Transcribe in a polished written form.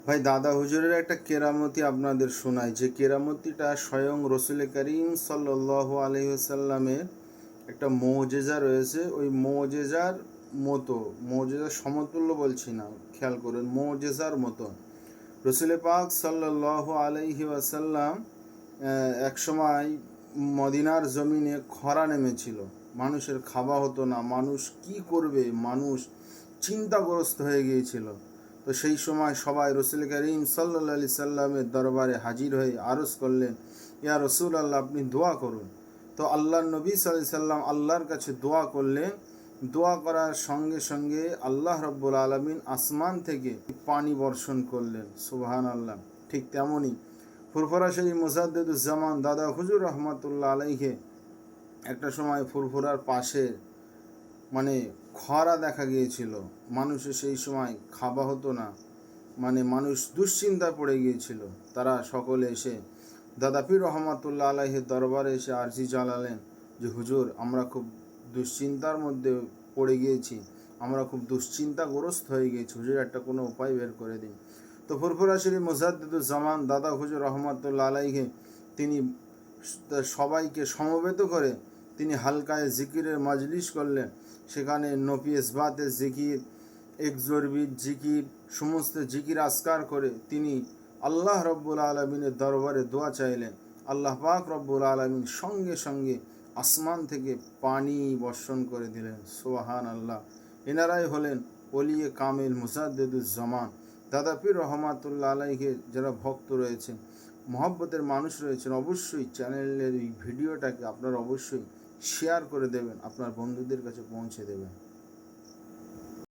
ভাই, দাদা হুজুরের একটা কেরামতি আপনাদের শোনাই, যে কেরামতিটা স্বয়ং রসুল করিম সাল্লাল্লাহু আলাইহি ওয়াসাল্লামের একটা মুজিজা রয়েছে। ওই মুজিজার মতো, মুজিজার সমতুল্য বলছি না, খেয়াল করুন, মুজিজার মতো রসুল পাক সাল্লাল্লাহু আলাইহি ওয়াসাল্লাম এক সময় মদিনার জমিনে খরা নেমেছিল, মানুষের খাওয়া হতো না, মানুষ কি করবে, মানুষ চিন্তাগ্রস্ত হয়ে গিয়েছিল। তো সেই সময় সবাই রসুল করিম সাল্লাল্লাহু আলাইহি সাল্লামের দরবারে হাজির হয়ে আরজ করলেন, ইয়া রসুল আল্লাহ, আপনি দোয়া করুন। তো আল্লাহর নবী সাল্লাল্লাহু আলাইহি সাল্লাম আল্লাহর কাছে দোয়া করলেন। দোয়া করার সঙ্গে সঙ্গে আল্লাহ রব্বুল আলমিন আসমান থেকে পানি বর্ষণ করলেন। সুবহানাল্লাহ। ঠিক তেমনই ফুরফুরা সেই মুজাদ্দিদুজ্জামান দাদা হুজুর রহমতুল্লাহ আলাইহে একটা সময় ফুরফুরার পাশে খরা দেখা গিয়েছিল, মানুষের সেই সময় খাওয়া হতো না, মানুষ দুশ্চিন্তায় পড়ে গিয়েছিল। তারা সকলে এসে দাদা পীর রহমতুল্লাহ আলাইহের দরবারে এসে আরজি জানালেন যে হুজুর, আমরা খুব দুশ্চিন্তার মধ্যে পড়ে গিয়েছি, আমরা খুব দুশ্চিন্তাগ্রস্ত হয়ে গিয়েছি, হুজুর একটা কোনো উপায় বের করে দিন। তো ফুরফুরা শরীফ মুজাদ্দিদুজ্জামান দাদা হুজুর রহমতুল্লাহ আলাইহে তিনি সবাইকে সমবেত করে তিনি হালকায় জিকিরের মাজলিস করলেন। সেখানে নফি ইসবাতের জিকির, একজরবির জিকির, সমস্ত জিকির আসকার করে তিনি আল্লাহ রব্বুল আলমিনের দরবারে দোয়া চাইলেন। আল্লাহ পাক রব্বুল আলমিন সঙ্গে সঙ্গে আসমান থেকে পানি বর্ষণ করে দিলেন। সুবহান আল্লাহ। এনারাই হলেন ওলিয়ে কামিল মুজাদ্দিদুজ্জামান দাদা পীর রহমাতুল্লাহ আলাইহে। যারা ভক্ত রয়েছেন, মহব্বতের মানুষ রয়েছেন, অবশ্যই চ্যানেলের এই ভিডিওটাকে আপনারা অবশ্যই শেয়ার করে দেবেন, আপনার বন্ধুদের কাছে পৌঁছে দেবেন।